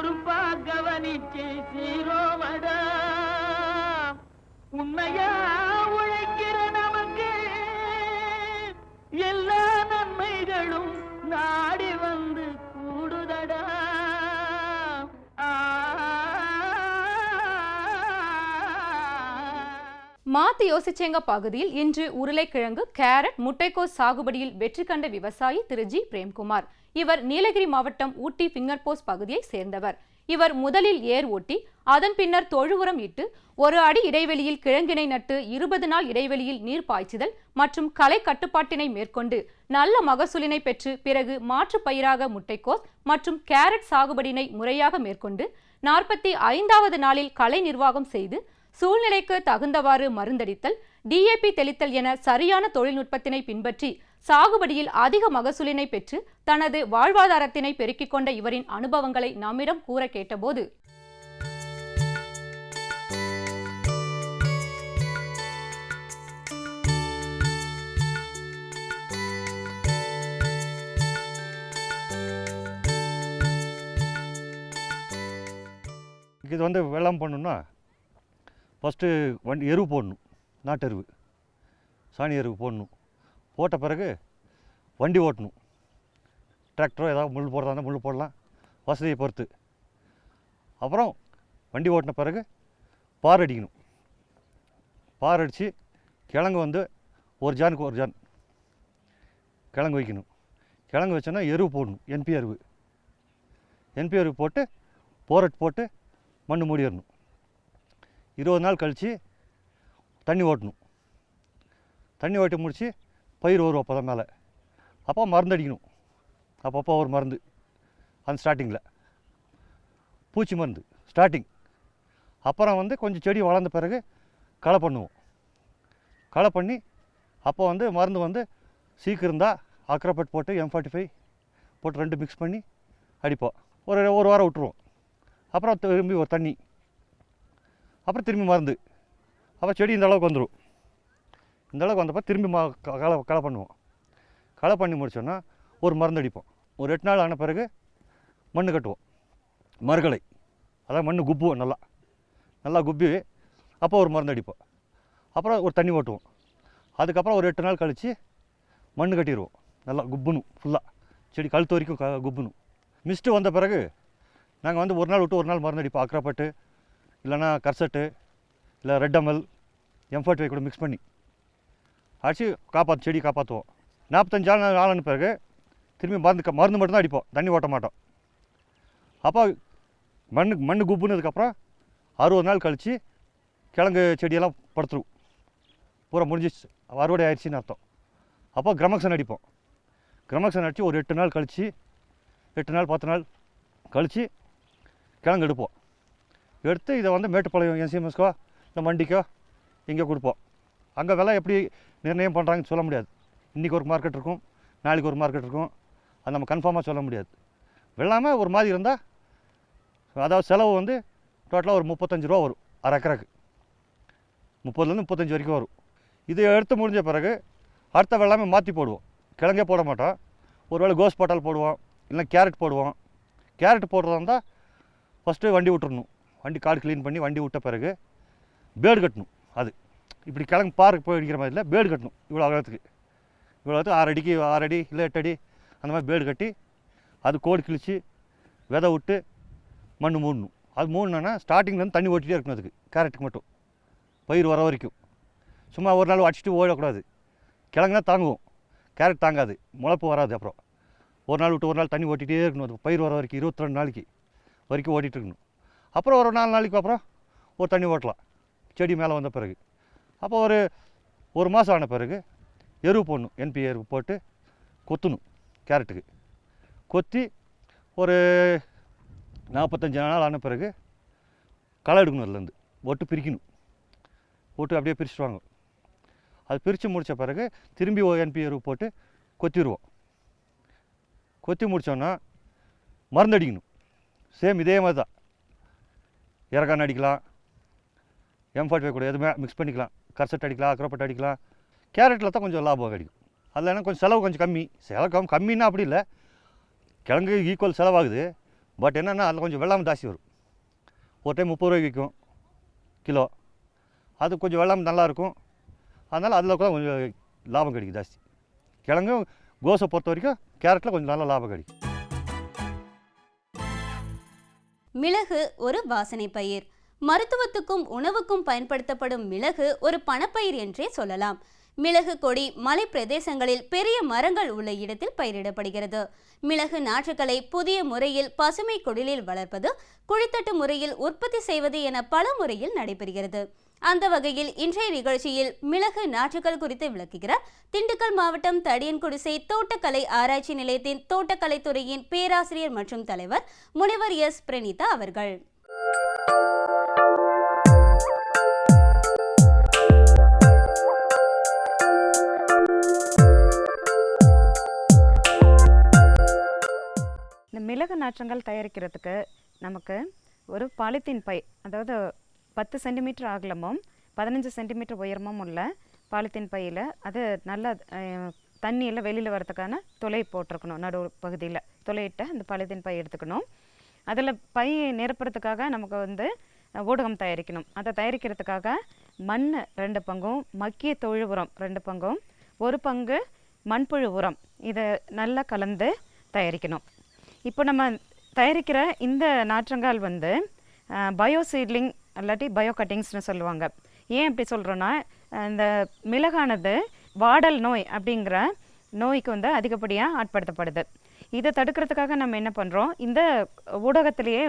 பொறுப்பா கவனிச்சு சீரோவடா உண்மையா உழைக்கிற நமக்கு எல்லா நன்மைகளும் நாடி வந்து கூடுதடா. மாத்தி யோசிச்சேங்க பகுதியில் இன்று உருளைக்கிழங்கு, கேரட், முட்டைக்கோஸ் சாகுபடியில் வெற்றி கண்ட விவசாயி திரு ஜி பிரேம்குமார். இவர் நீலகிரி மாவட்டம் ஊட்டி ஃபிங்கர் போஸ்ட் பகுதியை சேர்ந்தவர். இவர் முதலில் ஏர் ஓட்டி அதன் பின்னர் தொழு உரம் இட்டு 1 அடி இடைவெளியில் கிழங்கினை நட்டு 20 நாள் இடைவெளியில் நீர் பாய்ச்சுதல் மற்றும் களை கட்டுப்பாட்டினை மேற்கொண்டு நல்ல மகசூலினை பெற்று பிறகு மாற்று பயிராக முட்டைக்கோஸ் மற்றும் கேரட் சாகுபடியினை முறையாக மேற்கொண்டு 45வது நாளில் களை நிர்வாகம் செய்து சூழ்நிலைக்கு தகுந்தவாறு மருந்தடித்தல், டிஏபி தெளித்தல் என சரியான தொழில்நுட்பத்தினை பின்பற்றி சாகுபடியில் அதிக மகசூலினை பெற்று தனது வாழ்வாதாரத்தினை பெருக்கிக் கொண்ட இவரின் அனுபவங்களை நம்மிடம் கூற கேட்டபோது, இது வெள்ளம் பண்ணணும்னா ஃபஸ்ட்டு எரு போடணும். நாட்டெருவு, சாணி எருவு போடணும். போட்ட பிறகு வண்டி ஓட்டணும். டிராக்டரோ ஏதாவது முள் போடுறதா இருந்தால் முள் போடலாம், வசதியை பொறுத்து. அப்புறம் வண்டி ஓட்டின பிறகு பார் அடிக்கணும். பார் அடித்து கிழங்கு ஒரு ஜானுக்கு ஒரு ஜான் கிழங்கு வைக்கணும். கிழங்கு வச்சோன்னா எருவு போடணும். என்பி எருவு போட்டு போரட் போட்டு மண் மூடிடணும். 20 நாள் கழித்து தண்ணி ஓட்டணும். தண்ணி ஓட்டி முடித்து பயிர் வரும். அப்போ தான் மேலே அப்போ மருந்து அடிக்கணும். அப்பப்போ ஒரு மருந்து அந்த ஸ்டார்டிங்கில் பூச்சி மருந்து ஸ்டார்டிங். அப்புறம் கொஞ்சம் செடி வளர்ந்த பிறகு களை பண்ணுவோம். களை பண்ணி அப்போ மருந்து சீக்கிரம் இருந்தால் அக்ரோபட் போட்டு M45 போட்டு 2 மிக்ஸ் பண்ணி அடிப்போம். ஒரு வாரம் விட்டுருவோம். அப்புறம் திரும்பி ஒரு தண்ணி, அப்புறம் திரும்பி மருந்து. அப்புறம் செடி இந்த அளவுக்கு வந்துடும். இந்த அளவுக்கு வந்தப்போ திரும்பி களை பண்ணுவோம். களை பண்ணி முடிச்சோன்னா ஒரு மருந்து அடிப்போம். ஒரு 8 நாள் ஆன பிறகு மண் கட்டுவோம். மறுகளை, அதாவது மண் குப்புவோம். நல்லா குப்பி அப்போ ஒரு மருந்து அடிப்போம். அப்புறம் ஒரு தண்ணி ஓட்டுவோம். அதுக்கப்புறம் ஒரு 8 நாள் கழித்து மண் கட்டிடுவோம். நல்லா குப்புணும். ஃபுல்லாக செடி கழுத்து வரைக்கும் குப்புணும். மிஸ்ட்டு வந்த பிறகு நாங்கள் ஒரு நாள் விட்டு ஒரு நாள் மருந்து அடிப்போம். அக்ரோபட்டு இல்லைனா கர்சட்டு இல்லை ரெட் எம்எல் M45 கூட மிக்ஸ் பண்ணி அடித்து செடி காப்பாற்றுவோம். 45 நாள் ஆன பிறகு திரும்பி மருந்து மட்டும்தான் அடிப்போம். தண்ணி ஓட்ட மாட்டோம். அப்போ மண் குப்புனதுக்கப்புறம் 60 நாள் கழித்து கிழங்கு செடியெல்லாம் படுத்துரும். பூரா முடிஞ்சிச்சு, அறுவடை ஆயிடுச்சின்னு அர்த்தம். அப்போ கிரமக்சன் அடிப்போம். கிரமக்சன் அடித்து ஒரு 8 நாள் கழித்து 8 நாள் 10 நாள் கழித்து கிழங்கு எடுப்போம். எடுத்து இதை மேட்டுப்பாளையம் NCMSக்கோ இல்லை மண்டிக்கோ இங்கே கொடுப்போம். அங்கே விலை எப்படி நிர்ணயம் பண்ணுறாங்கன்னு சொல்ல முடியாது. இன்றைக்கி ஒரு மார்க்கெட் இருக்கும், நாளைக்கு ஒரு மார்க்கெட் இருக்கும். அது நம்ம கன்ஃபார்மாக சொல்ல முடியாது. வெள்ளாமல் ஒரு மாதிரி இருந்தால், அதாவது செலவு டோட்டலாக ஒரு 35 ரூபா வரும். அரை ஏக்கருக்கு 30லேருந்து 35 வரைக்கும் வரும். இதை எடுத்து முடிஞ்ச பிறகு அடுத்த வெள்ளாமே மாற்றி போடுவோம். கிழங்கே போட மாட்டோம். ஒரு வேளை கோஸ் போட்டால் போடுவோம், இல்லைனா கேரட் போடுவோம். கேரட் போடுறதா இருந்தால் ஃபஸ்ட்டு வண்டி விட்டுறணும். வண்டி காடு க்ளீன் பண்ணி வண்டி விட்ட பிறகு பேடு கட்டணும். அது இப்படி கிழங்கு பார்க்கு போய் அடிக்கிற மாதிரி இல்லை, பேடு கட்டணும். இவ்வளோ அகலத்துக்கு 6 அடிக்கு 6 அடி இல்லை 8 அடி அந்த மாதிரி பேடு கட்டி அது கோடு கிழித்து விதை விட்டு மண் மூடணும். அது மூடணுன்னா ஸ்டார்டிங்லேருந்து தண்ணி ஓட்டிகிட்டே இருக்கணும். அதுக்கு கேரட்டுக்கு மட்டும் பயிர் வர வரைக்கும். சும்மா ஒரு நாள் அடிச்சுட்டு ஓடக்கூடாது. கிழங்குனா தாங்குவோம், கேரட் தாங்காது, முளைப்பு வராது. அப்புறம் ஒரு நாள் விட்டு ஒரு நாள் தண்ணி ஓட்டிகிட்டே இருக்கணும். அது பயிர் வர வரைக்கும் 22 நாளைக்கு வரைக்கும் ஓட்டிகிட்டு இருக்கணும். அப்புறம் ஒரு 4 நாளைக்கு அப்புறம் ஒரு தண்ணி ஓட்டலாம் செடி மேலே வந்த பிறகு. அப்போ ஒரு மாதம் ஆன பிறகு எருவு போடணும். NP எருவு போட்டு கொத்தணும். கேரட்டுக்கு கொத்தி ஒரு 45 நாள் ஆன பிறகு களை எடுக்கணும். அதுலேருந்து ஒட்டு பிரிக்கணும். ஒட்டு அப்படியே பிரிச்சுடுவாங்க. அது பிரித்து முடித்த பிறகு திரும்பி NP எருவு போட்டு கொத்திடுவோம். கொத்தி முடித்தோன்னா மருந்து அடிக்கணும். சேம் இதே மாதிரி தான். இறக்கான அடிக்கலாம், M45 கூட எதுவுமே மிக்ஸ் பண்ணிக்கலாம். கர்சட் அடிக்கலாம், அக்ரோபட் அடிக்கலாம். கேரட்டில் தான் கொஞ்சம் லாபம் கிடைக்கும். அதில் கொஞ்சம் செலவு கொஞ்சம் கம்மி. செலவு கம்மின்னா அப்படி இல்லை, கிழங்கு ஈக்குவல் செலவாகுது. பட் என்னென்னா அதில் கொஞ்சம் வெள்ளாமை ஜாஸ்தி வரும். ஒரு டைம் 30 ரூபாய்க்கு விற்கும் கிலோ. அது கொஞ்சம் வெள்ளாமை நல்லாயிருக்கும். அதனால் அதில் கூட கொஞ்சம் லாபம் கிடைக்கும் ஜாஸ்தி. கிழங்கும் கோஸை பொறுத்த வரைக்கும் கேரட்டில் கொஞ்சம் நல்ல லாபம் கிடைக்கும். மிளகு ஒரு வாசனை பயிர். மருத்துவத்துக்கும் உணவுக்கும் பயன்படுத்தப்படும் மிளகு ஒரு பணப்பயிர் என்றே சொல்லலாம். மிளகு கொடி மலை பிரதேசங்களில் பெரிய மரங்கள் உள்ள இடத்தில் பயிரிடப்படுகிறது. மிளகு நாற்றுகளை புதிய முறையில் பசுமை குடிலில் வளர்ப்பது, குழித்தட்டு முறையில் உற்பத்தி செய்வது என பல முறையில் நடைபெறுகிறது. அந்த வகையில் இன்றைய நிகழ்ச்சியில் மிளகு நாற்றுகள் குறித்து விளக்குகிறார் திண்டுக்கல் மாவட்டம் தடியன்குடிசை தோட்டக்கலை ஆராய்ச்சி நிலையத்தின் தோட்டக்கலைத்துறையின் பேராசிரியர் மற்றும் தலைவர் முனைவர் எஸ். பிரணீதா அவர்கள். இந்த மிளகு நாற்றங்கள் தயாரிக்கிறதுக்கு நமக்கு ஒரு பாலித்தீன் பை, அதாவது 10 சென்டிமீட்டர் அகலமும் 15 சென்டிமீட்டர் உயரமும் உள்ள பாலித்தீன் பையில் அது நல்லா தண்ணியில் வெளியில் வரதுக்கான துளை போட்டிருக்கணும். நடு பகுதியில் துளையிட்ட அந்த பாலித்தீன் பை எடுத்துக்கணும். அதில் பை நிரப்புறதுக்காக நமக்கு ஊடகம் தயாரிக்கணும். அதை தயாரிக்கிறதுக்காக மண் 2 பங்கும், மக்கிய தொழு உரம் 2 பங்கும், 1 பங்கு மண்புழு உரம், இதை நல்லா கலந்து தயாரிக்கணும். இப்போ நம்ம தயாரிக்கிற இந்த நாற்றங்கால் பயோ சீட்லிங் இல்லாட்டி பயோ கட்டிங்ஸ்னு சொல்லுவாங்க. ஏன் அப்படி சொல்கிறோன்னா, இந்த மிளகானது வாடல் நோய் அப்படிங்கிற நோய்க்கு அதிகப்படியாக ஆட்படுத்தப்படுது. இதை தடுக்கிறதுக்காக நம்ம என்ன பண்ணுறோம், இந்த ஊடகத்திலேயே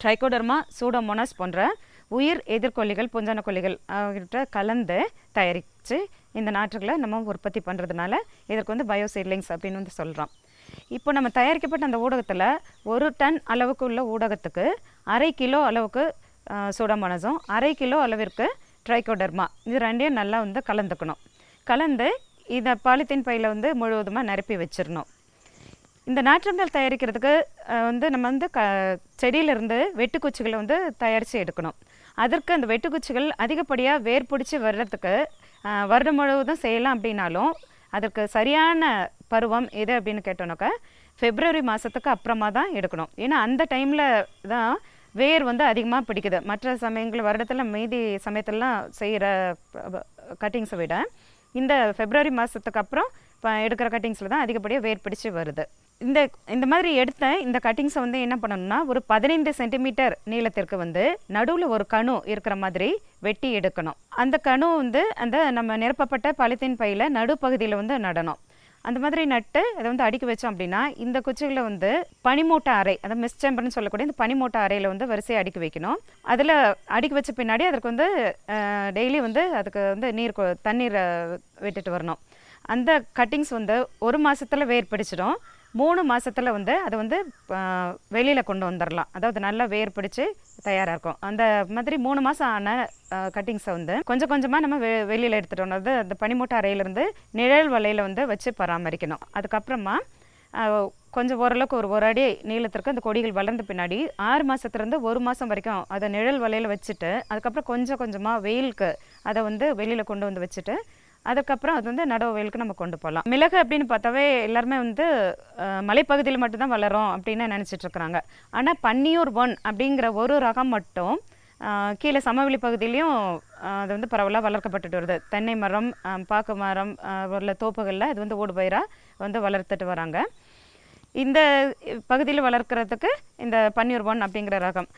ட்ரைகோடர்மா, சூடோமோனாஸ் போன்ற உயிர் எதிர்கொல்லிகள், புஞ்சன கொல்லிகள் அவர்கிட்ட கலந்து தயாரித்து இந்த நாற்றுகளை நம்ம உற்பத்தி பண்ணுறதுனால இதற்கு பயோ சீட்லிங்ஸ் அப்படின்னு சொல்கிறோம். இப்போ நம்ம தயாரிக்கப்பட்ட அந்த ஊடகத்தில் 1 டன் அளவுக்கு உள்ள ஊடகத்துக்கு 1/2 கிலோ அளவுக்கு சூடோமோனாஸும் 1/2 கிலோ அளவிற்கு ட்ரைகோடர்மா, இது ரெண்டையும் நல்லா கலந்துக்கணும். கலந்து இதை பாலித்தீன் பையில் முழுவதுமாக நிரப்பி வச்சிடணும். இந்த நாற்றங்கள் தயாரிக்கிறதுக்கு நம்ம செடியிலிருந்து வெட்டுக்குச்சிகளை தயாரித்து எடுக்கணும். அதற்கு அந்த வெட்டுக்குச்சிகள் அதிகப்படியாக வேர் பிடிச்சி வர்றதுக்கு வருடம் முழுவதும் செய்யலாம். அப்படின்னாலும் அதற்கு சரியான பருவம் எது அப்படின்னு கேட்டோன்னாக்கா பிப்ரவரி மாதத்துக்கு அப்புறமா தான் எடுக்கணும். ஏன்னா அந்த டைமில் தான் வேர் அதிகமாக பிடிக்குது. மற்ற சமயங்கள் வருடத்தில் மீதி சமயத்திலலாம் செய்கிற கட்டிங்ஸை விட இந்த பிப்ரவரி மாதத்துக்கு அப்புறம் எடுக்கிற கட்டிங்ஸில் தான் அதிகப்படியாக வேர் பிடிச்சி வருது. இந்த மாதிரி எடுத்த இந்த கட்டிங்ஸை என்ன பண்ணணும்னா, ஒரு 15 சென்டிமீட்டர் நீளத்திற்கு நடுவில் ஒரு கணு இருக்கிற மாதிரி வெட்டி எடுக்கணும். அந்த கணு அந்த நம்ம நிரப்பப்பட்ட பாலித்தீன் பையில் நடுப்பகுதியில் நடணும். அந்த மாதிரி நட்டு அதை அடுக்கி வச்சோம் அப்படின்னா இந்த குச்சிகளை பனிமூட்டை அறை, அதாவது மிஸ் சேம்பர்னு சொல்லக்கூடிய இந்த பனிமூட்டை அறையில் வரிசையை அடுக்கி வைக்கணும். அதில் அடுக்கி வச்ச பின்னாடி அதற்கு டெய்லி அதுக்கு தண்ணீர் விட்டுட்டு வரணும். அந்த கட்டிங்ஸ் 1 மாதத்தில் வேர் பிடிச்சிடும். 3 மாதத்தில் அதை வெளியில் கொண்டு வந்துடலாம். அதாவது நல்லா வேர் பிடிச்சி தயாராக இருக்கும். அந்த மாதிரி 3 மாதம் ஆன கட்டிங்ஸை கொஞ்சம் கொஞ்சமாக நம்ம வெளியில் எடுத்துகிட்டு வந்து அந்த பனிமூட்டை அறையிலேருந்து நிழல் வலையில் வச்சு பராமரிக்கணும். அதுக்கப்புறமா கொஞ்சம் ஓரளவுக்கு ஒரு அடி நீளத்திற்கு அந்த கொடிகள் வளர்ந்த பின்னாடி 6 மாதத்துலேருந்து 1 மாதம் வரைக்கும் அதை நிழல் வலையில் வச்சுட்டு அதுக்கப்புறம் கொஞ்சம் கொஞ்சமாக வெயிலுக்கு அதை வெளியில் கொண்டு வந்து வச்சுட்டு அதுக்கப்புறம் அது நடவு வெயிலுக்கு நம்ம கொண்டு போகலாம். மிளகு அப்படின்னு பார்த்தாவே எல்லாருமே மலைப்பகுதியில் மட்டும்தான் வளரும் அப்படின்னு நினச்சிட்டு இருக்கிறாங்க. ஆனால் பன்னியூர் 1 அப்படிங்கிற ஒரு ரகம் மட்டும் கீழே சமவெளி பகுதியிலையும் அது பரவலாக வளர்க்கப்பட்டுட்டு வருது. தென்னை மரம், பாக்கு மரம் உள்ள தோப்புகளில் இது ஊடுபயிராக வளர்த்துட்டு வராங்க. இந்த பகுதியில் வளர்க்குறதுக்கு இந்த பன்னியூர் 1 அப்படிங்கிற ரகம்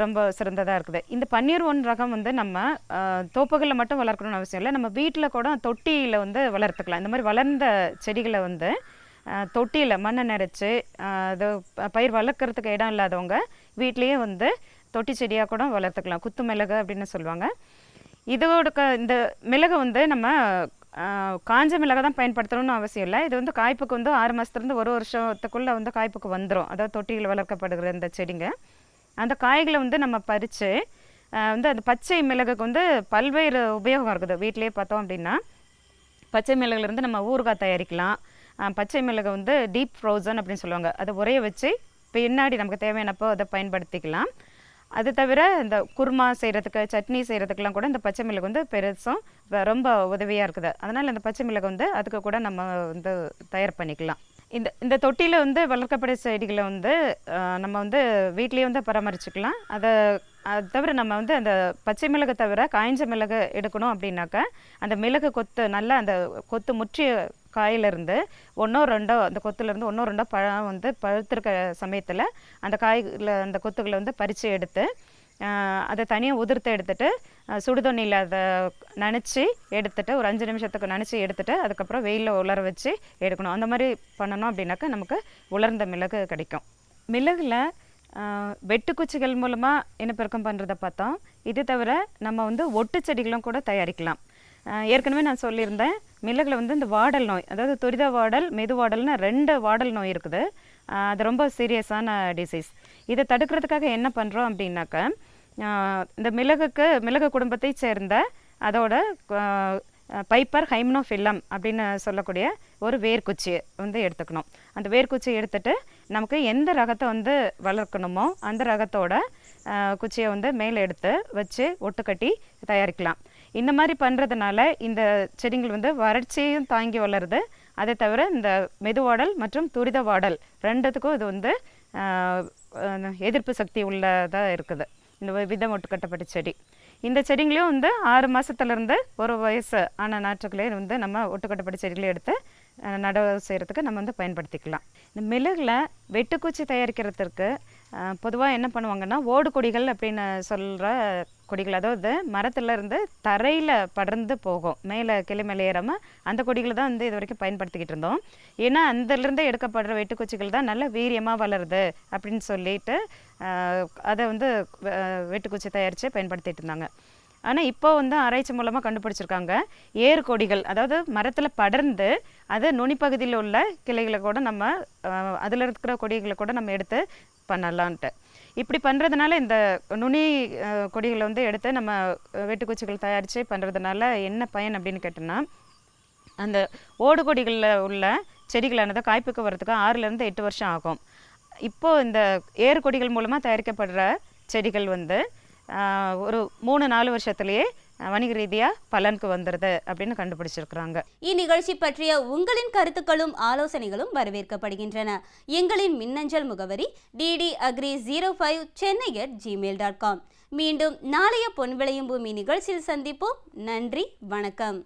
ரொம்ப சிறந்ததாக இருக்குது. இந்த பன்னியூர் 1 ரகம் நம்ம தோப்புகளில் மட்டும் வளர்க்கணும்னு அவசியம் இல்லை. நம்ம வீட்டில் கூட தொட்டியில் வளர்த்துக்கலாம். இந்த மாதிரி வளர்ந்த செடிகளை தொட்டியில் மண்ணை நிறச்சி அது பயிர் வளர்க்குறதுக்கு இடம் இல்லாதவங்க வீட்லேயே தொட்டி செடியாக கூட வளர்த்துக்கலாம். குத்து மிளகு அப்படின்னு சொல்லுவாங்க. இதோட இந்த மிளகு நம்ம காஞ்ச மிளகை தான் பயன்படுத்தணும்னு அவசியம் இல்லை. இது காய்ப்புக்கு 6 மாதத்துலேருந்து 1 வருஷத்துக்குள்ளே காய்ப்புக்கு வந்துடும். அதாவது தொட்டியில் வளர்க்கப்படுகிற இந்த செடிங்க அந்த காய்களை நம்ம பறித்து அந்த பச்சை மிளகுக்கு பல்வேறு உபயோகம் இருக்குது. வீட்டிலே பார்த்தோம் அப்படின்னா பச்சை மிளகுலேருந்து நம்ம ஊறுகாய் தயாரிக்கலாம். பச்சை மிளகு டீப் ஃப்ரோசன் அப்படின்னு சொல்லுவாங்க. அதை உரைய வச்சு பின்னாடி நமக்கு தேவையானப்போ அதை பயன்படுத்திக்கலாம். அது தவிர இந்த குருமா செய்கிறதுக்கு, சட்னி செய்கிறதுக்கெலாம் கூட இந்த பச்சை மிளகு பெருசும் ரொம்ப உதவியாக இருக்குது. அதனால் இந்த பச்சை மிளகு அதுக்கு கூட நம்ம தயார் பண்ணிக்கலாம். இந்த இந்த தொட்டியில் வந்து வளர்க்கக்கூடிய செடிகளை வந்து நம்ம வந்து வீட்லேயே வந்து பராமரிச்சுக்கலாம். அது தவிர நம்ம வந்து அந்த பச்சை மிளகு தவிர காய்ஞ்ச மிளகு எடுக்கணும் அப்படின்னாக்கா அந்த மிளகு கொத்து நல்லா அந்த கொத்து முற்றிய காயிலிருந்து ஒன்றோ ரெண்டோ அந்த கொத்துலேருந்து ஒன்றோ ரெண்டோ பழம் வந்து பழுத்திருக்க சமயத்தில் அந்த காயில் அந்த கொத்துக்களை வந்து பறித்து எடுத்து அதை தனியாக உதிர்த்து எடுத்துட்டு சுடுதண்ணியில் அதை நனைச்சி எடுத்துட்டு ஒரு 5 நிமிஷத்துக்கு நனைச்சி எடுத்துட்டு அதுக்கப்புறம் வெயிலில் உலர வச்சு எடுக்கணும். அந்த மாதிரி பண்ணணும் அப்படின்னாக்கா நமக்கு உலர்ந்த மிளகு கிடைக்கும். மிளகுல வெட்டுக்குச்சிகள் மூலமாக இனப்பெருக்கம் பண்ணுறதை பார்த்தோம். இது தவிர நம்ம வந்து ஒட்டு செடிகளும் கூட தயாரிக்கலாம். ஏற்கனவே நான் சொல்லியிருந்தேன், மிளகுல வந்து இந்த வாடல் நோய், அதாவது துரித வாடல் மெதுவாடல்னு 2 வாடல் நோய் இருக்குது. அது ரொம்ப சீரியஸான டிசீஸ். இதை தடுக்கிறதுக்காக என்ன பண்ணுறோம் அப்படின்னாக்கா இந்த மிளகு குடும்பத்தை சேர்ந்த அதோட பைப்பர் ஹைம்னோஃபில்லம் அப்படின்னு சொல்லக்கூடிய ஒரு வேர்க்குச்சியை வந்து எடுத்துக்கணும். அந்த வேர்க்குச்சியை எடுத்துட்டு நமக்கு எந்த ரகத்தை வந்து வளர்க்கணுமோ அந்த ரகத்தோட குச்சியை வந்து மேலே எடுத்து வச்சு ஒட்டுக்கட்டி தயாரிக்கலாம். இந்த மாதிரி பண்ணுறதுனால இந்த செடிகள் வந்து வறட்சியும் தாங்கி வளருது. அதை தவிர இந்த மெதுவாடல் மற்றும் துரித வாடல் 2த்துக்கும் இது வந்து எதிர்ப்பு சக்தி உள்ளதாக இருக்குது இந்த விதம் ஒட்டுக்கட்டப்பட்ட செடி. இந்த செடிங்களையும் வந்து 6 மாதத்துலேருந்து 1 வயசு ஆன நாற்றுகளே வந்து நம்ம ஒட்டுக்கட்டப்பட்ட செடிகளை எடுத்து நடவு செய்கிறதுக்கு நம்ம வந்து பயன்படுத்திக்கலாம். இந்த மிளகுல வெட்டுக்குச்சி தயாரிக்கிறதுக்கு பொதுவாக என்ன பண்ணுவாங்கன்னா ஓடு கொடிகள் அப்படின்னு சொல்கிற கொடிகள், அதாவது மரத்துலேருந்து தரையில் படர்ந்து போகும், மேலே கிளை மேலே ஏறாமல் அந்த கொடிகளை தான் வந்து இது வரைக்கும் பயன்படுத்திக்கிட்டு இருந்தோம். ஏன்னா அதிலிருந்து எடுக்கப்படுற வெட்டுக்குச்சிகள் தான் நல்ல வீரியமாக வளருது அப்படின்னு சொல்லிட்டு அதை வந்து வெட்டுக்குச்சி தயாரித்து பயன்படுத்திகிட்டு இருந்தாங்க. ஆனால் இப்போ வந்து ஆராய்ச்சி மூலமாக கண்டுபிடிச்சிருக்காங்க, ஏறு கொடிகள், அதாவது மரத்தில் படர்ந்து அது நுனிப்பகுதியில் உள்ள கிளைகளை கூட நம்ம அதில் இருக்கிற கொடிகளை கூட நம்ம எடுத்து பண்ணலான்ட்டு. இப்படி பண்ணுறதுனால இந்த நுனி கொடிகளை வந்து எடுத்து நம்ம வெட்டுக்குச்சிகள் தயாரித்து பண்ணுறதுனால என்ன பயன் அப்படின்னு கேட்டோன்னா, அந்த ஓடு கொடிகளில் உள்ள செடிகளானது காய்ப்புக்கு வர்றதுக்கு 6லேருந்து 8 வருஷம் ஆகும். இப்போது இந்த ஏறு கொடிகள் மூலமாக தயாரிக்கப்படுற செடிகள் வந்து ஒரு 3-4 வருஷத்துலேயே வணிக ரீதியாக பலனுக்கு வந்துடுது அப்படின்னு கண்டுபிடிச்சிருக்கிறாங்க. இந்நிகழ்ச்சி பற்றிய உங்களின் கருத்துக்களும் ஆலோசனைகளும் வரவேற்கப்படுகின்றன. எங்களின் மின்னஞ்சல் முகவரி dd@05chennai@gmail.com. மீண்டும் நாளைய பொன் விளையும் பூமி நிகழ்ச்சியில் சந்திப்போம். நன்றி, வணக்கம்.